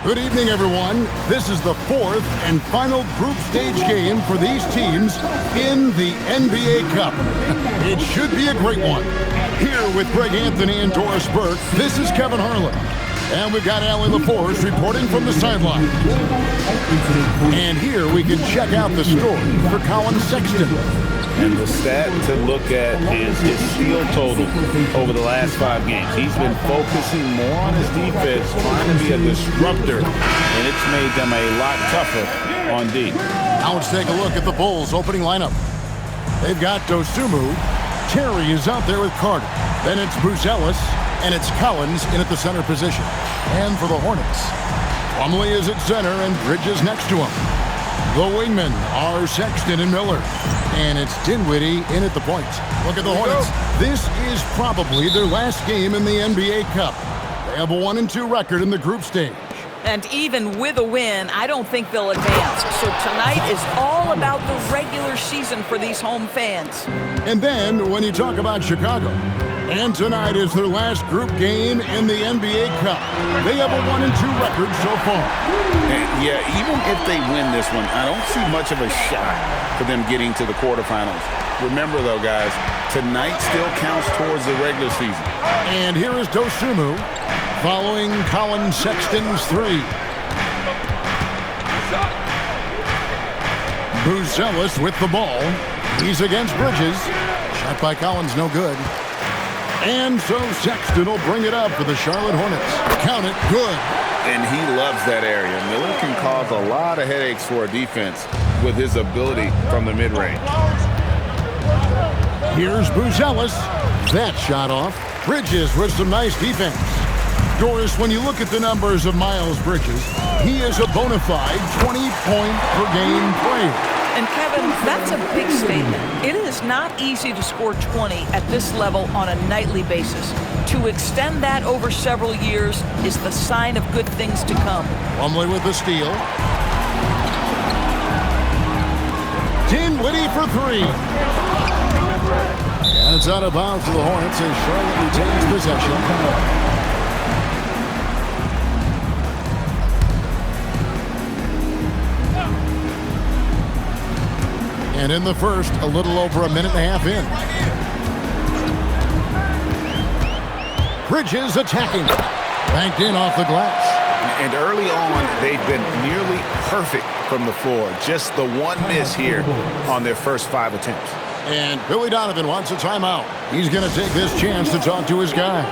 Good evening, everyone. This is the fourth and final group stage game for these teams in the NBA Cup. It should be a great one. Here with Greg Anthony and Doris Burke, this is Kevin Harlan. And we've got Allie LaForce reporting from the sideline. And here we can check out the story for Colin Sexton. And the stat to look at is his steal total over the last 5 games. He's been focusing more on his defense, trying to be a disruptor, and it's made them a lot tougher on D. Now let's take a look at the Bulls' opening lineup. They've got Dosunmu. Terry is out there with Carter. Then it's Buzelis, and it's Collins in at the center position. And for the Hornets, Plumlee is at center and Bridges next to him. The wingmen are Sexton and Miller. And it's Dinwiddie in at the point. Look at the Hornets. This is probably their last game in the NBA Cup. They have a 1-2 record in the group stage. And even with a win, I don't think they'll advance. So tonight is all about the regular season for these home fans. And then when you talk about Chicago, and tonight is their last group game in the NBA Cup. They have a 1-2 record so far. And yeah, even if they win this one, I don't see much of a shot for them getting to the quarterfinals. Remember, though, guys, tonight still counts towards the regular season. And here is Dosunmu following Colin Sexton's 3. Buzelis with the ball. He's against Bridges. Shot by Collins, no good. And so Sexton will bring it up for the Charlotte Hornets. Count it, good. And he loves that area. Miller can cause a lot of headaches for a defense with his ability from the mid-range. Here's Buzelis. That shot off. Bridges with some nice defense. Doris, when you look at the numbers of Miles Bridges, he is a bona fide 20-point-per-game player. And Kevin, that's a big statement. It is not easy to score 20 at this level on a nightly basis. To extend that over several years is the sign of good things to come. Plumlee with the steal. Dinwiddie for 3. And it's out of bounds for the Hornets as Charlotte retains possession. And in the first, a little over a minute and a half in. Bridges attacking. Banked in off the glass. And early on, they've been nearly perfect from the floor. Just the one miss here on their first 5 attempts. And Billy Donovan wants a timeout. He's going to take this chance to talk to his guy.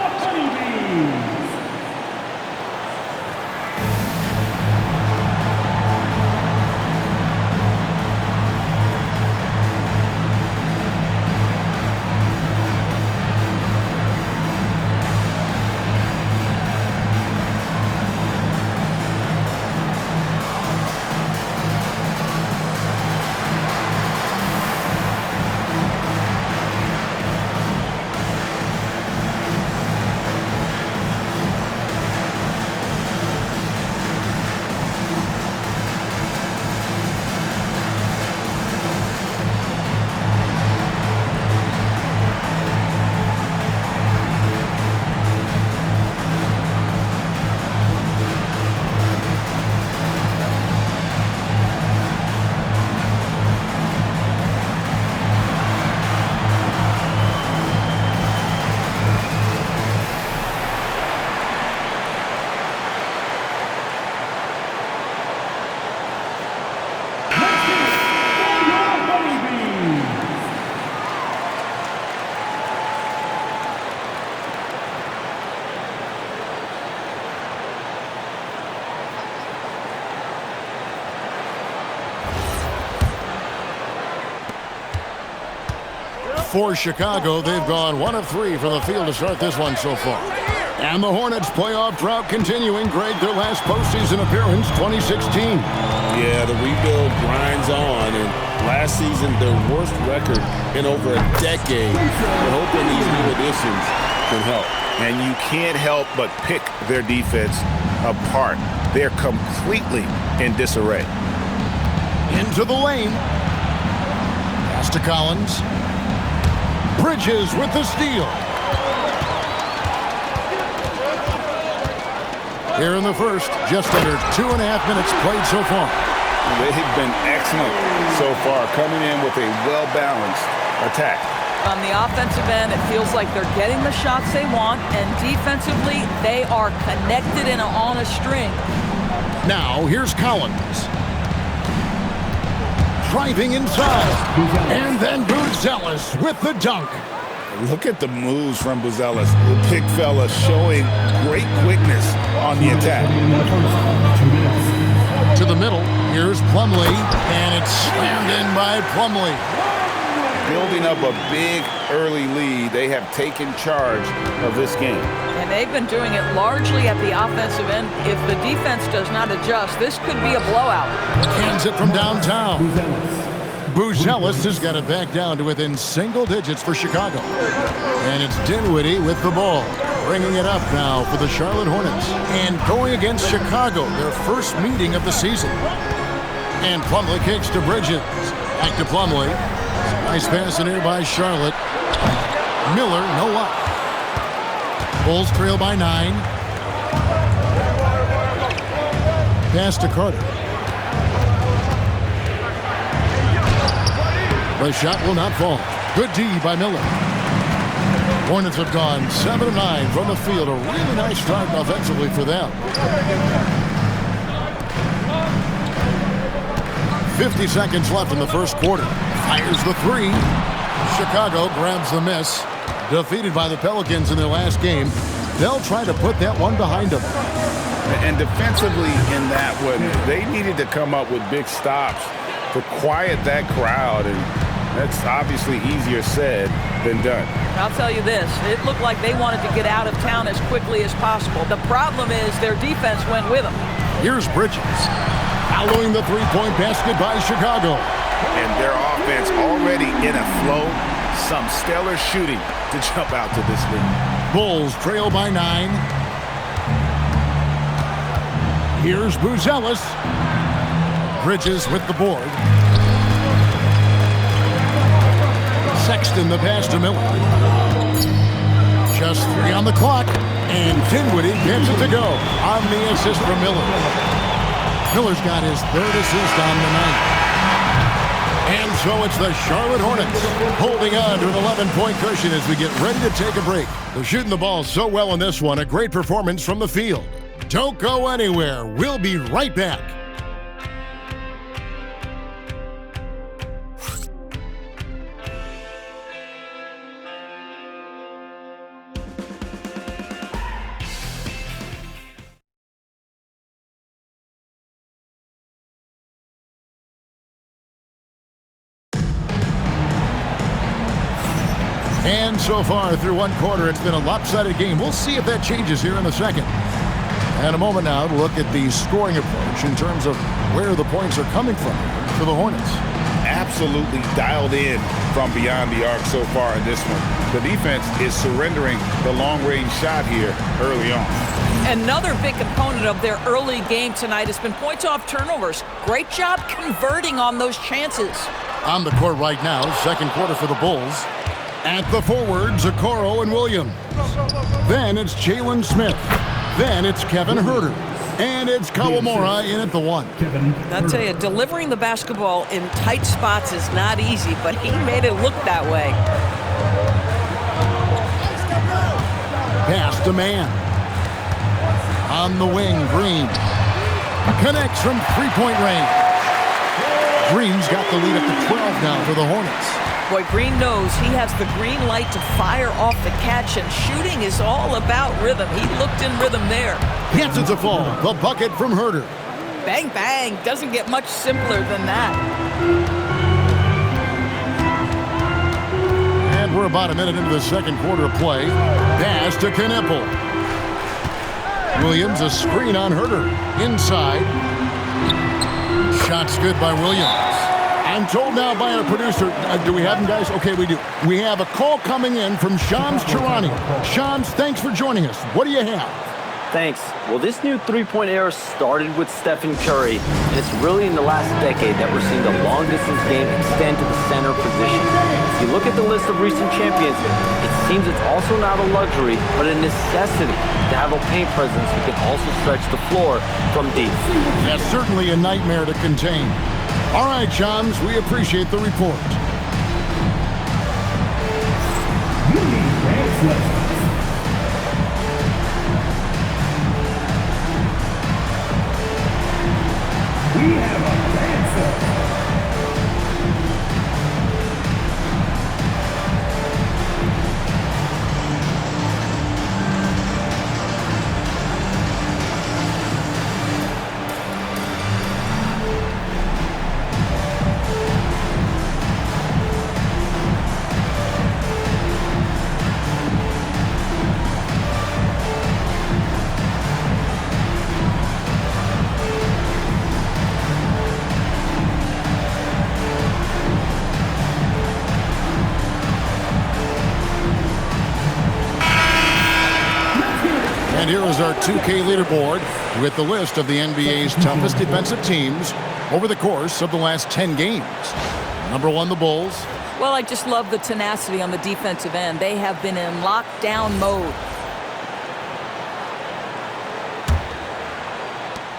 For Chicago, they've gone 1 of 3 from the field to start this one so far. And the Hornets playoff drought continuing. Greg, their last postseason appearance, 2016. Yeah, the rebuild grinds on, and last season, their worst record in over a decade. We're hoping these new additions can help. And you can't help but pick their defense apart. They're completely in disarray. Into the lane. Pass to Collins. Bridges with the steal. Here in the first, just under 2.5 minutes played so far. They've been excellent so far, coming in with a well-balanced attack. On the offensive end, it feels like they're getting the shots they want, and defensively, they are connected and on a string. Now, here's Collins. Driving inside. And then Buzelis with the dunk. Look at the moves from Buzelis. The big fella showing great quickness on the attack. To the middle, here's Plumlee, and it's slammed in by Plumlee. Building up a big early lead, they have taken charge of this game. And they've been doing it largely at the offensive end. If the defense does not adjust, this could be a blowout. Cans it from downtown. Buzelis has got it back down to within single digits for Chicago. And it's Dinwiddie with the ball, bringing it up now for the Charlotte Hornets. And going against Chicago, their first meeting of the season. And Plumlee kicks to Bridges. Back to Plumlee. Nice pass in here by Charlotte. Miller, no luck. Bulls trail by 9. Pass to Carter. The shot will not fall. Good D by Miller. Hornets have gone 7-9 from the field. A really nice start offensively for them. 50 seconds left in the first quarter. Fires the three. Chicago grabs the miss. Defeated by the Pelicans in their last game. They'll try to put that one behind them. And defensively in that one, they needed to come up with big stops to quiet that crowd. And that's obviously easier said than done. I'll tell you this, it looked like they wanted to get out of town as quickly as possible. The problem is their defense went with them. Here's Bridges. Following the three-point basket by Chicago. And their offense already in a flow. Some stellar shooting to jump out to this lead. Bulls trail by 9. Here's Buzelis. Bridges with the board. Sexton the pass to Miller. Just 3 on the clock. And Dinwiddie gets it to go on the assist from Miller. Miller's got his 3rd assist on the night. And so it's the Charlotte Hornets holding on to an 11-point cushion as we get ready to take a break. They're shooting the ball so well in this one. A great performance from the field. Don't go anywhere. We'll be right back. And so far through one quarter, it's been a lopsided game. We'll see if that changes here in a second. And a moment now to look at the scoring approach in terms of where the points are coming from for the Hornets. Absolutely dialed in from beyond the arc so far in this one. The defense is surrendering the long-range shot here early on. Another big component of their early game tonight has been points off turnovers. Great job converting on those chances. On the court right now, second quarter for the Bulls. At the forwards, Okoro and Williams. Then it's Jalen Smith. Then it's Kevin Huerter. And it's Kawamura in at the 1. I'll tell you, delivering the basketball in tight spots is not easy, but he made it look that way. Pass to man. On the wing, Green. Connects from three-point range. Green's got the lead up to 12 now for the Hornets. Boy, Green knows he has the green light to fire off the catch, and shooting is all about rhythm. He looked in rhythm there. Gets it to fall. The bucket from Huerter. Bang, bang. Doesn't get much simpler than that. And we're about a minute into the second quarter of play. Pass to Kneppel. Williams, a screen on Huerter. Inside. Shot's good by Williams. I'm told now by our producer, do we have him, guys? Okay, we do. We have a call coming in from Shams Charani. Shams, thanks for joining us. What do you have? Thanks. Well, this new three-point era started with Stephen Curry, and it's really in the last decade that we're seeing the long-distance game extend to the center position. If you look at the list of recent champions, it seems it's also not a luxury, but a necessity to have a paint presence who can also stretch the floor from deep. That's certainly a nightmare to contain. All right, chums, we appreciate the report. We have a dancer. And here is our 2K leaderboard with the list of the NBA's toughest defensive teams over the course of the last 10 games. Number 1, the Bulls. Well, I just love the tenacity on the defensive end. They have been in lockdown mode.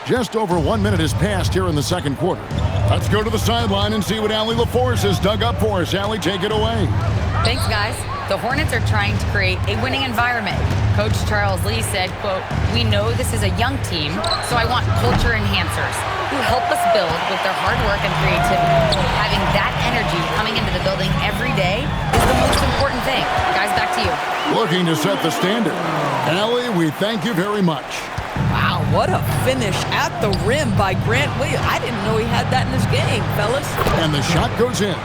Just over 1 minute has passed here in the second quarter. Let's go to the sideline and see what Allie LaForce has dug up for us. Allie, take it away. Thanks, guys. The Hornets are trying to create a winning environment. Coach Charles Lee said, quote, "We know this is a young team, so I want culture enhancers who help us build with their hard work and creativity. Having that energy coming into the building every day is the most important thing." Guys, back to you. Looking to set the standard. Allie, we thank you very much. Wow, what a finish at the rim by Grant Williams. I didn't know he had that in his game, fellas. And the shot goes in.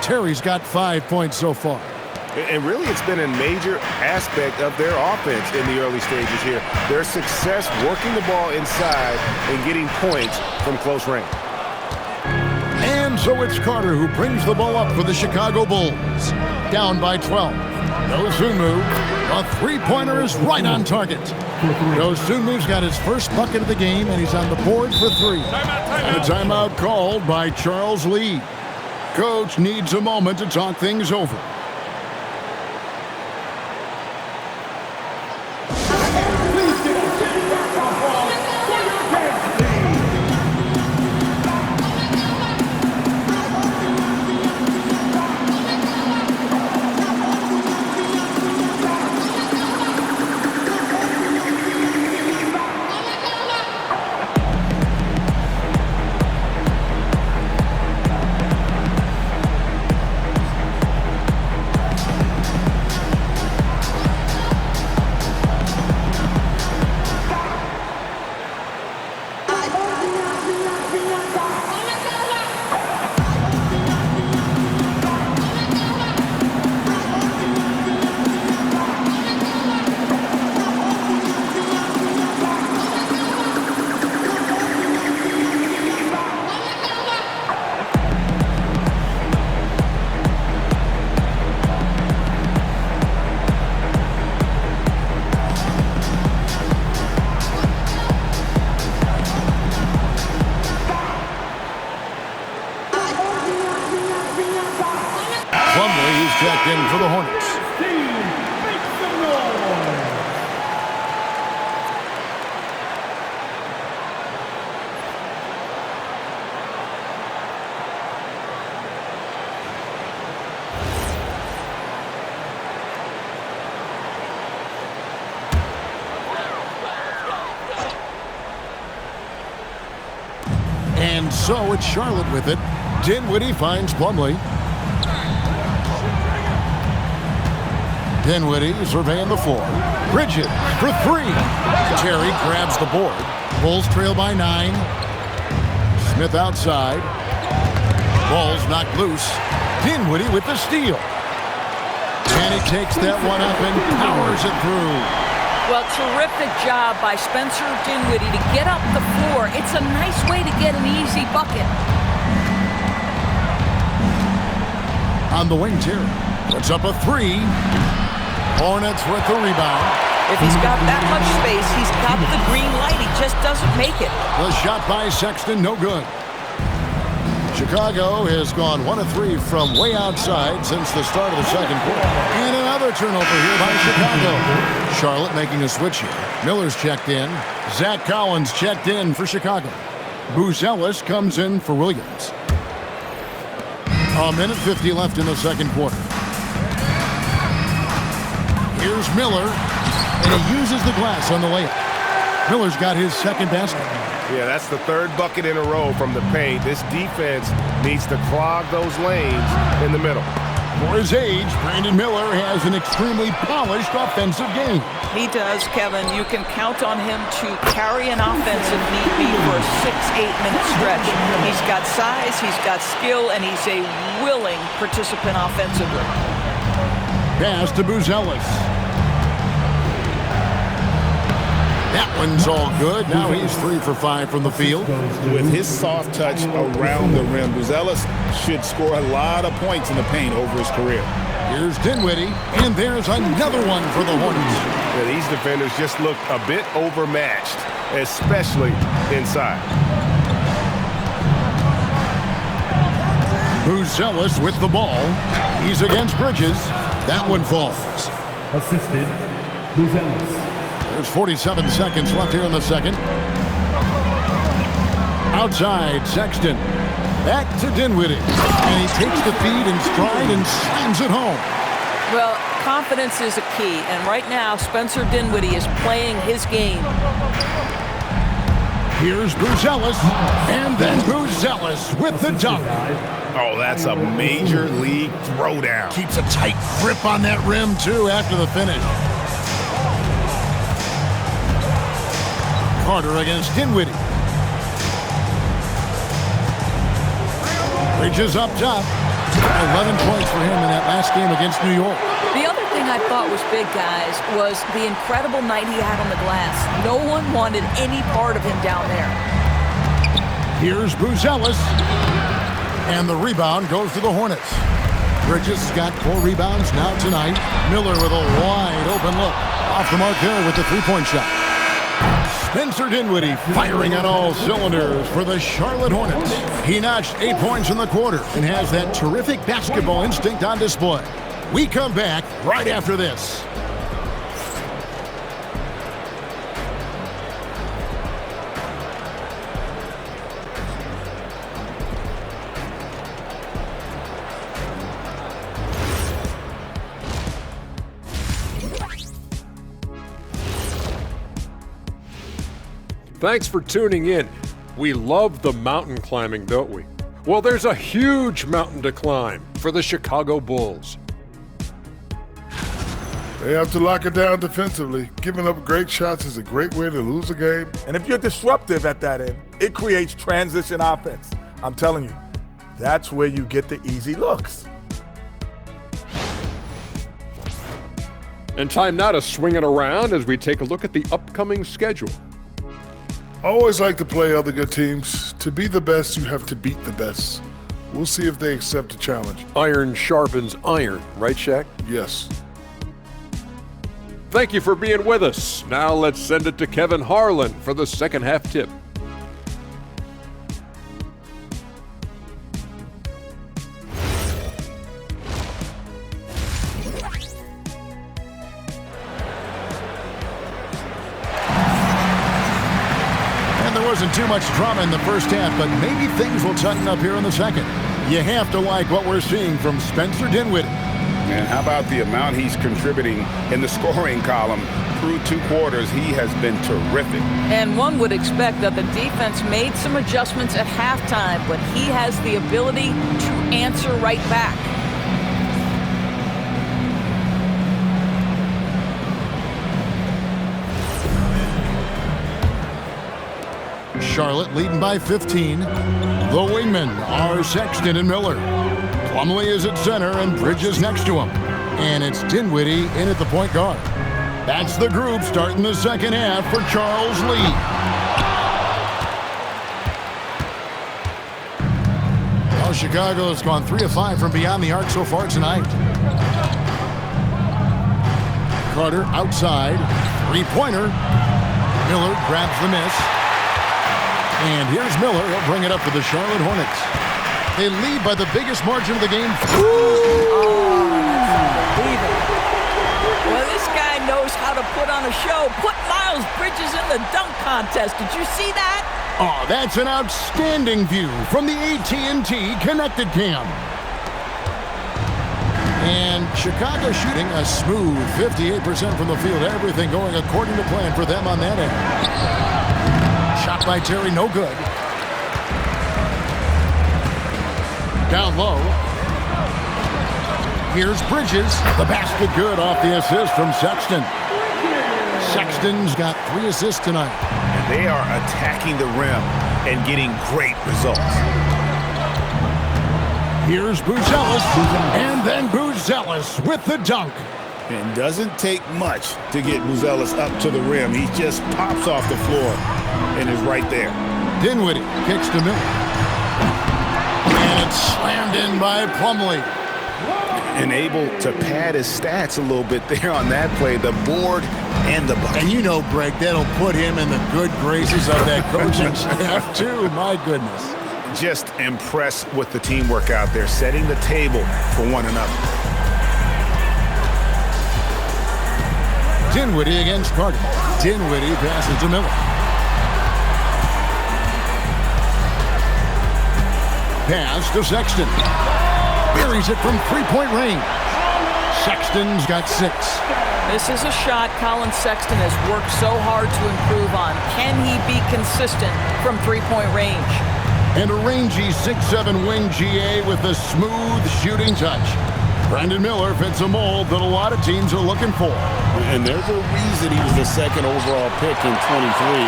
Terry's got 5 points so far. And really, it's been a major aspect of their offense in the early stages here. Their success working the ball inside and getting points from close range. And so it's Carter who brings the ball up for the Chicago Bulls. Down by 12. Dosunmu, a three-pointer is right on target. Dosunmu's got his first bucket of the game, and he's on the board for 3. And a timeout called by Charles Lee. Coach needs a moment to talk things over. Checked in for the Hornets. And so it's Charlotte with it. Dinwiddie finds Plumlee. Dinwiddie surveying the floor. Bridges for 3. Terry grabs the board. Bulls trail by 9. Smith outside. Ball's knocked loose. Dinwiddie with the steal. And he takes that one up and powers it through. Well, terrific job by Spencer Dinwiddie to get up the floor. It's a nice way to get an easy bucket. On the wing, Terry puts up a 3. Hornets with the rebound. If he's got that much space, he's got the green light. He just doesn't make it. The shot by Sexton, no good. Chicago has gone 1 of 3 from way outside since the start of the second quarter. And another turnover here by Chicago. Charlotte making a switch here. Miller's checked in. Zach Collins checked in for Chicago. Buzelis comes in for Williams. A minute 50 left in the second quarter. Here's Miller, and he uses the glass on the layup. Miller's got his second basket. Yeah, that's the third bucket in a row from the paint. This defense needs to clog those lanes in the middle. For his age, Brandon Miller has an extremely polished offensive game. He does, Kevin. You can count on him to carry an offense if need be for a 6-8 minute stretch. He's got size, he's got skill, and he's a willing participant offensively. Pass to Buzelis. That one's all good. Now he's 3 for 5 from the field. With his soft touch around the rim, Buzelis should score a lot of points in the paint over his career. Here's Dinwiddie, and there's another one for the Hornets. Yeah, these defenders just look a bit overmatched, especially inside. Buzelis with the ball. He's against Bridges. That one falls. Assisted, Buzelis. There's 47 seconds left here in the second. Outside, Sexton. Back to Dinwiddie. And he takes the feed in stride and slams it home. Well, confidence is a key, and right now Spencer Dinwiddie is playing his game. Here's Buzelis, and then Buzelis with the dunk. Oh, that's a major league throwdown. Keeps a tight grip on that rim, too, after the finish. Carter against Dinwiddie. Bridges up top. 11 points for him in that last game against New York. The other thing I thought was big, guys, was the incredible night he had on the glass. No one wanted any part of him down there. Here's Buzelis. And the rebound goes to the Hornets. Bridges has got 4 rebounds now tonight. Miller with a wide open look. Off the mark there with the three-point shot. Spencer Dinwiddie firing on all cylinders for the Charlotte Hornets. He notched 8 points in the quarter and has that terrific basketball instinct on display. We come back right after this. Thanks for tuning in. We love the mountain climbing, don't we? Well, there's a huge mountain to climb for the Chicago Bulls. They have to lock it down defensively. Giving up great shots is a great way to lose a game. And if you're disruptive at that end, it creates transition offense. I'm telling you, that's where you get the easy looks. And time now to swing it around as we take a look at the upcoming schedule. I always like to play other good teams. To be the best, you have to beat the best. We'll see if they accept the challenge. Iron sharpens iron, right, Shaq? Yes. Thank you for being with us. Now let's send it to Kevin Harlan for the second half tip. Wasn't too much drama in the first half, but maybe things will tighten up here in the second. You have to like what we're seeing from Spencer Dinwiddie. And how about the amount he's contributing in the scoring column? Through 2 quarters, he has been terrific. And one would expect that the defense made some adjustments at halftime, but he has the ability to answer right back. Charlotte leading by 15. The wingmen are Sexton and Miller. Plumlee is at center and Bridges next to him. And it's Dinwiddie in at the point guard. That's the group starting the second half for Charles Lee. Well, Chicago has gone 3 of 5 from beyond the arc so far tonight. Carter outside. Three-pointer. Miller grabs the miss. And here's Miller. He'll bring it up for the Charlotte Hornets. They lead by the biggest margin of the game. Oh, that's unbelievable. Well, this guy knows how to put on a show. Put Miles Bridges in the dunk contest. Did you see that? Oh, that's an outstanding view from the AT&T Connected Cam. And Chicago shooting a smooth 58% from the field. Everything going according to plan for them on that end. Shot by Terry, no good. Down low. Here's Bridges. The basket good off the assist from Sexton. Sexton's got 3 assists tonight. And they are attacking the rim and getting great results. Here's Buzelis, and then Buzelis with the dunk. It doesn't take much to get Buzelis up to the rim. He just pops off the floor and is right there. Dinwiddie kicks to Miller. And it's slammed in by Plumlee. And able to pad his stats a little bit there on that play, the board and the bucket. And you know, Greg, that'll put him in the good graces of that coaching staff, too. My goodness. Just impressed with the teamwork out there, setting the table for one another. Dinwiddie against Carter. Dinwiddie passes to Miller. Pass to Sexton. Buries it from three-point range. Sexton's got 6. This is a shot Colin Sexton has worked so hard to improve on. Can he be consistent from three-point range? And a rangy 6'7" wing GA with a smooth shooting touch. Brandon Miller fits a mold that a lot of teams are looking for. And there's a reason he was the 2nd overall pick in 23.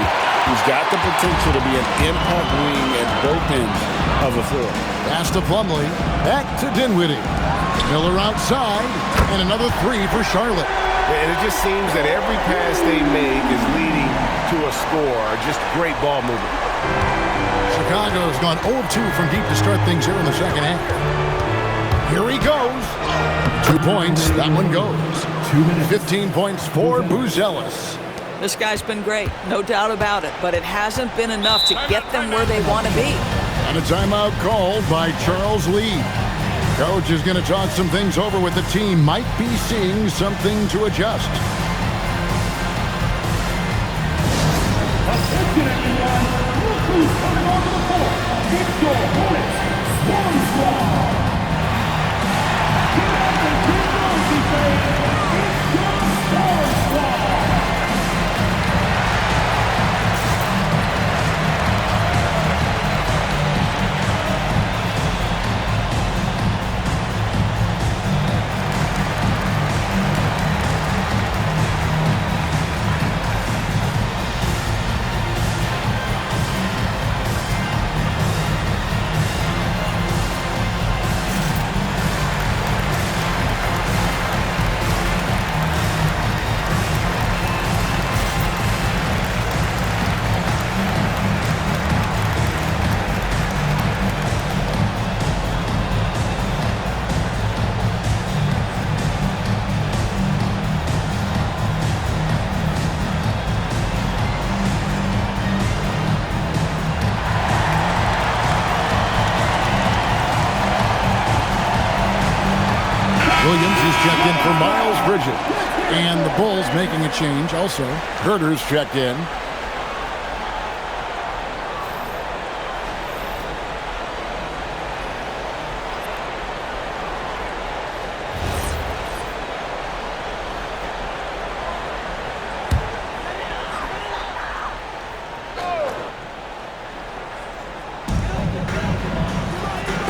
He's got the potential to be an impact wing at both ends of the floor. Pass to Plumlee. Back to Dinwiddie. Miller outside. And another 3 for Charlotte. And it just seems that every pass they make is leading to a score. Just great ball movement. Chicago's gone 0-2 from deep to start things here in the second half. Here he goes. 2 points. That one goes. 2 minutes. 15 points for Buzelis. This guy's been great, no doubt about it, but it hasn't been enough to get them where they want to be. And a timeout called by Charles Lee. Coach is going to talk some things over with the team. Might be seeing something to adjust. Attention everyone, look who's coming onto the court. It's your Hornets Swarm Squad. Get up and get noisy, baby. It's your Swarm Squad. Williams is checked in for Miles Bridges. And the Bulls making a change also. Herter's checked in.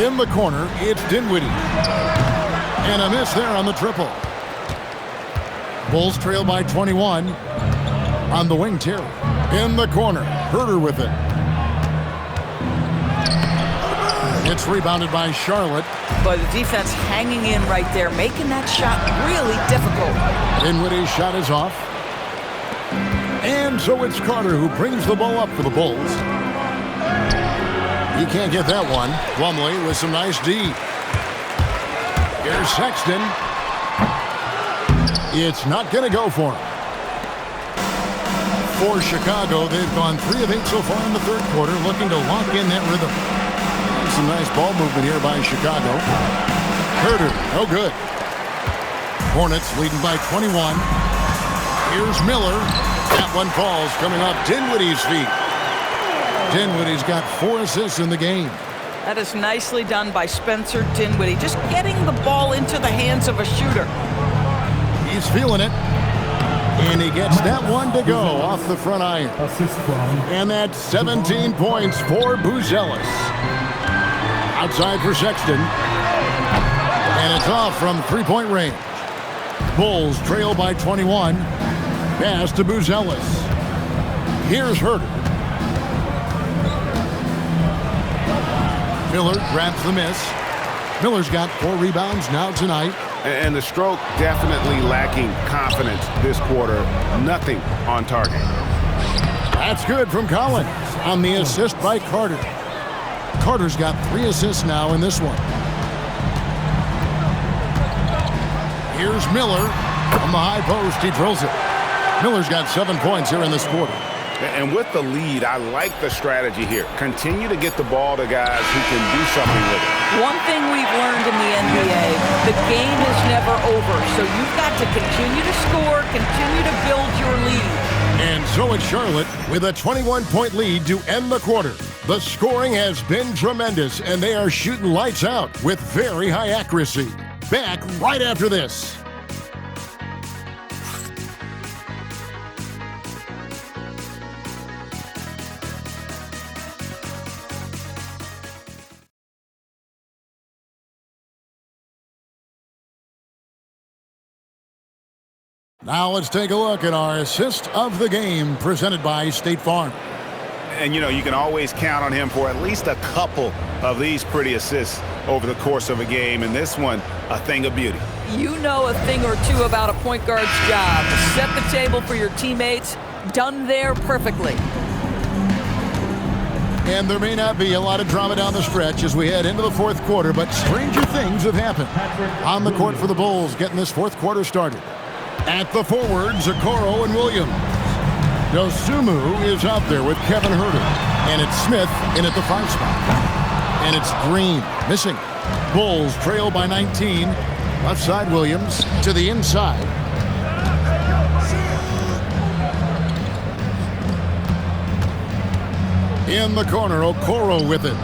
In the corner, it's Dinwiddie. And a miss there on the triple. Bulls trail by 21. On the wing, Terry. In the corner, Herter with it. It's rebounded by Charlotte. But the defense hanging in right there, making that shot really difficult. Dinwiddie's shot is off. And so it's Carter who brings the ball up for the Bulls. He can't get that one. Plumlee with some nice D. Here's Sexton. It's not going to go for him. for Chicago. They've gone 3 of 8 so far in the third quarter, looking to lock in that rhythm. Some nice ball movement here by Chicago. Herter, no good. Hornets leading by 21. Here's Miller. That one falls, coming off Dinwiddie's feet. Dinwiddie's got 4 assists in the game. That is nicely done by Spencer Dinwiddie, just getting the ball into the hands of a shooter. He's feeling it. And he gets that one to go off the front iron. And that's 17 points for Buzelis. Outside for Sexton. And it's off from 3-point range. Bulls trail by 21. Pass to Buzelis. Here's Herter. Miller grabs the miss. Miller's got 4 rebounds now tonight. And the stroke definitely lacking confidence this quarter. Nothing on target. That's good from Collins on the assist by Carter. Carter's got 3 assists now in this one. Here's Miller from the high post. He drills it. Miller's got 7 points here in this quarter. And with the lead, I like the strategy here. Continue to get the ball to guys who can do something with it. One thing we've learned in the NBA, the game is never over. So you've got to continue to score, continue to build your lead. And so it's Charlotte with a 21-point lead to end the quarter. The scoring has been tremendous, and they are shooting lights out with very high accuracy. Back right after this. Now let's take a look at our assist of the game presented by State Farm. And, you know, you can always count on him for at least a couple of these pretty assists over the course of a game. And this one, a thing of beauty. You know a thing or two about a point guard's job. Set the table for your teammates. Done there perfectly. And there may not be a lot of drama down the stretch as we head into the fourth quarter, but stranger things have happened. On the court for the Bulls, getting this fourth quarter started. At the forwards, Okoro and Williams. Dosumu is out there with Kevin Herter. And it's Smith in at the 5 spot. And it's Green missing. Bulls trail by 19. Left side Williams to the inside. In the corner, Okoro with it.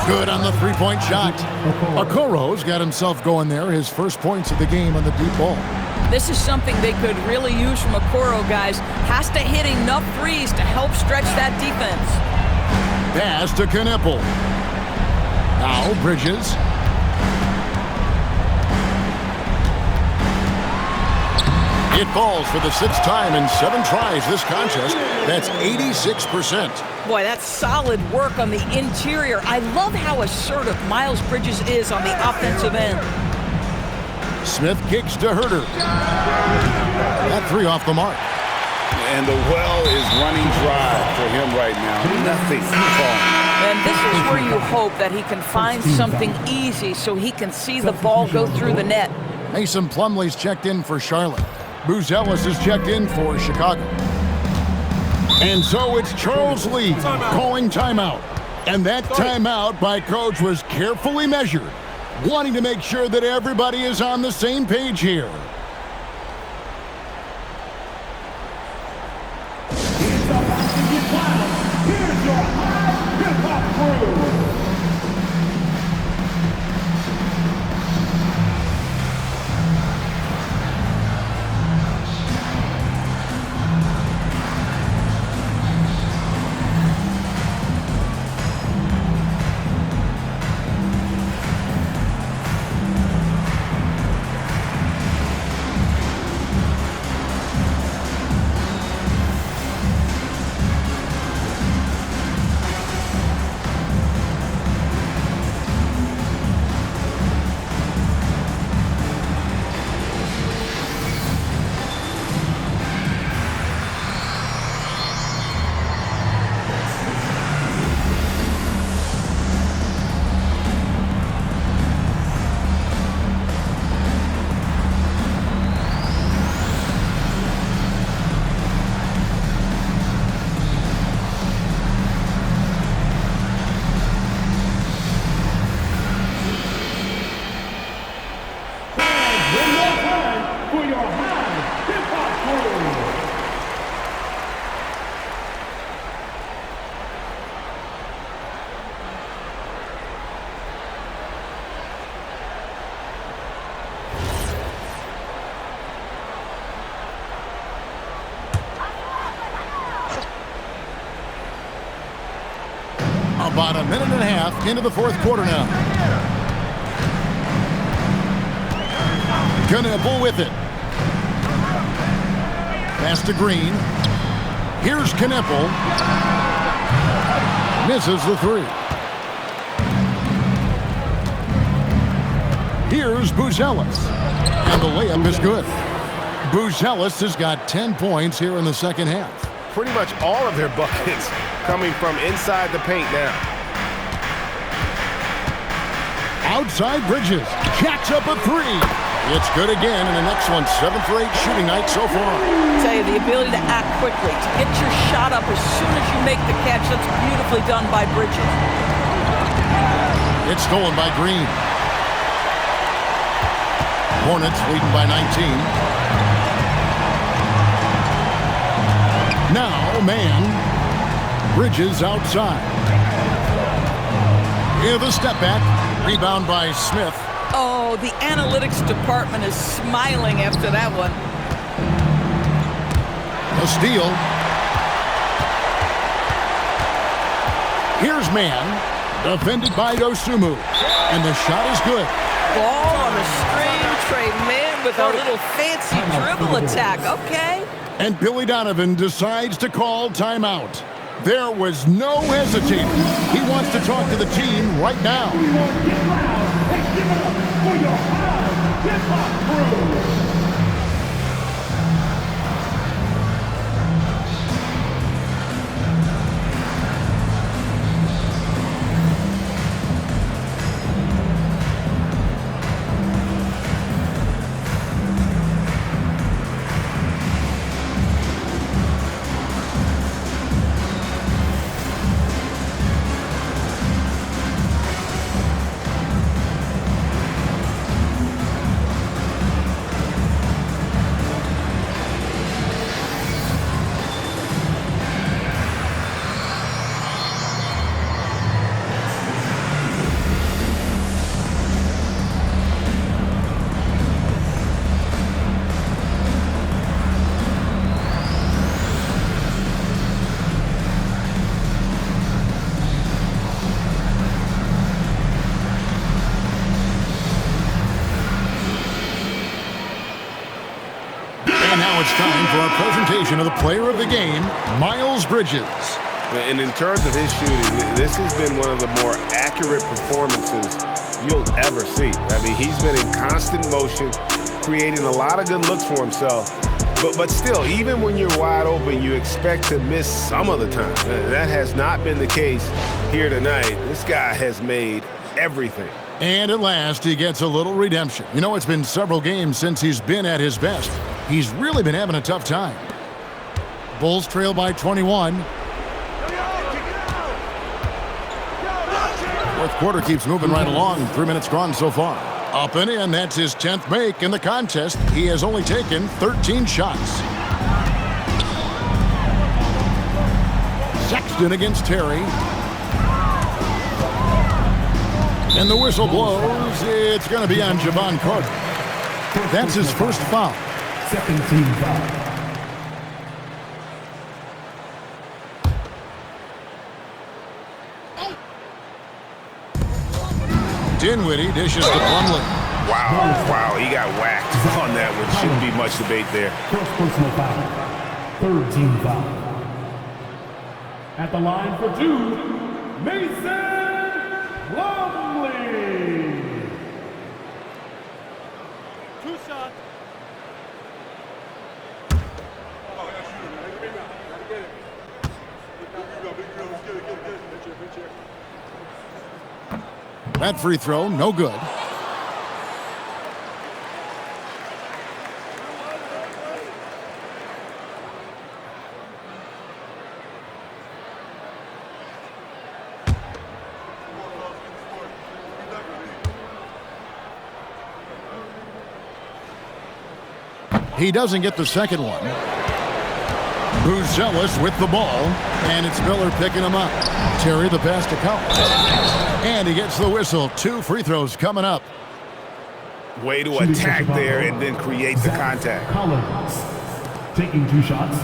Good on the 3-point shot. Okoro's got himself going there. His first points of the game on the deep ball. This is something they could really use from Okoro, guys. Has to hit enough threes to help stretch that defense. Pass to Kneppel. Now Bridges. It falls for the 6th time in 7 tries this contest. That's 86%. Boy, that's solid work on the interior. I love how assertive Miles Bridges is on the offensive end. Smith kicks to Herter. That 3 off the mark. And the well is running dry for him right now. Nothing falling. And this is where you hope that he can find something easy so he can see the ball go through the net. Mason Plumlee's checked in for Charlotte. Buzelis is checked in for Chicago. And so it's Charles Lee calling timeout. And that timeout by coach was carefully measured, wanting to make sure that everybody is on the same page here. Here's your high hip-hop crew. About a minute and a half into the fourth quarter now. Knipple with it. Pass to Green. Here's Knipple. Misses the three. Here's Buzelis. And the layup is good. Buzelis has got 10 points here in the second half. Pretty much all of their buckets coming from inside the paint now. Outside Bridges. Jacks up a three. It's good again, and an excellent 7 for 8 shooting night so far. I tell you, the ability to act quickly, to get your shot up as soon as you make the catch, that's beautifully done by Bridges. It's stolen by Green. Hornets leading by 19. Now, man. Bridges outside. With a step back. Rebound by Smith. Oh, the analytics department is smiling after that one. A steal. Here's man. Defended by Dosunmu. And the shot is good. Ball on the string. Trey Mann with a little fancy dribble attack. Okay. And Billy Donovan decides to call timeout. There was no hesitating. He wants to talk to the team right now. Get loud and give it up for your Hive Hip-Hop crew. Now it's time for our presentation of the player of the game, Miles Bridges. And in terms of his shooting, this has been one of the more accurate performances you'll ever see. I mean, he's been in constant motion, creating a lot of good looks for himself. But still, even when you're wide open, you expect to miss some of the time. That has not been the case here tonight. This guy has made everything. And at last, he gets a little redemption. You know, it's been several games since he's been at his best. He's really been having a tough time. Bulls trail by 21. Fourth quarter keeps moving right along. 3 minutes gone so far. Up and in, that's his 10th make in the contest. He has only taken 13 shots. Sexton against Terry. And the whistle blows. It's going to be on Javon Carter. That's his first foul. Second team foul. Dinwiddie dishes to Plumlee. Wow, he got whacked on that one. Shouldn't be much debate there. First personal foul. Third team foul. At the line for two, Mason Plumlee. 2 shots. That free throw, no good. He doesn't get the second one. Buzelis with the ball, and it's Miller picking him up. Terry the pass to Collins. And he gets the whistle. 2 free throws coming up. Way to attack there and then create the contact. Collins taking 2 shots.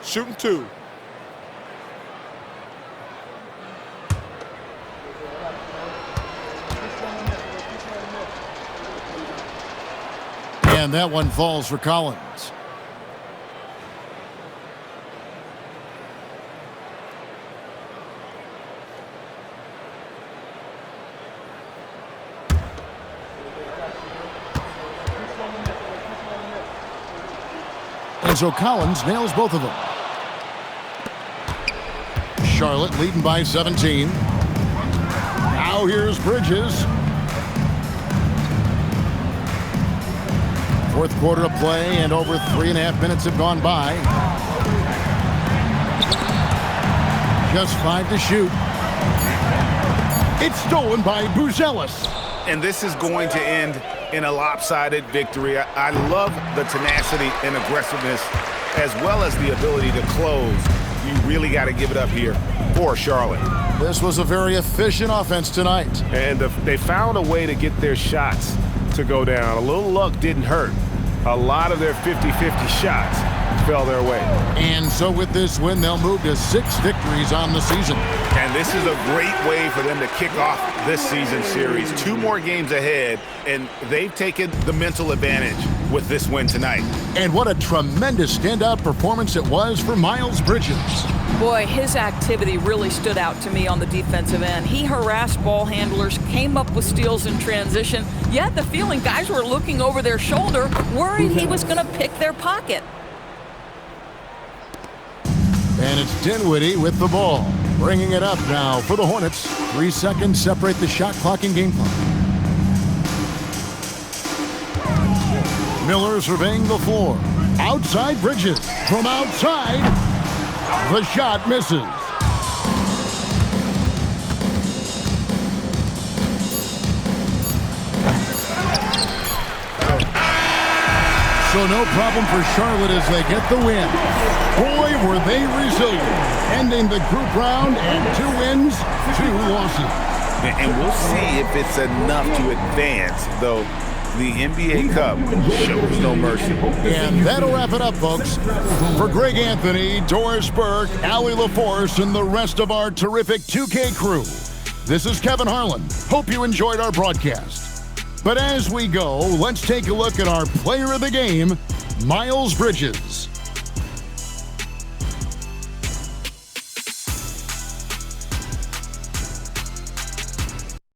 Shooting 2. And that one falls for Collins. And so Collins nails both of them. Charlotte leading by 17. Now here's Bridges. Fourth quarter of play, and over 3.5 minutes have gone by. Just 5 to shoot. It's stolen by Buzelis. And this is going to end in a lopsided victory. I love the tenacity and aggressiveness, as well as the ability to close. You really got to give it up here for Charlotte. This was a very efficient offense tonight. And they found a way to get their shots to go down. A little luck didn't hurt. A lot of their 50-50 shots fell their way. And so with this win, they'll move to 6 victories on the season. And this is a great way for them to kick off this season series. 2 more games ahead, and they've taken the mental advantage with this win tonight. And what a tremendous standout performance it was for Miles Bridges. Boy, his activity really stood out to me on the defensive end. He harassed ball handlers, came up with steals in transition. You had the feeling guys were looking over their shoulder, worried he was going to pick their pocket. And it's Dinwiddie with the ball. Bringing it up now for the Hornets. 3 seconds separate the shot clock and game clock. Miller surveying the floor. Outside Bridges. From outside, the shot misses. So no problem for Charlotte as they get the win. Boy, were they resilient. Ending the group round and 2 wins, 2 losses. And we'll see if it's enough to advance, though the NBA Cup shows no mercy. And that'll wrap it up, folks. For Greg Anthony, Doris Burke, Allie LaForce, and the rest of our terrific 2K crew, this is Kevin Harlan. Hope you enjoyed our broadcast. But as we go, let's take a look at our player of the game, Miles Bridges.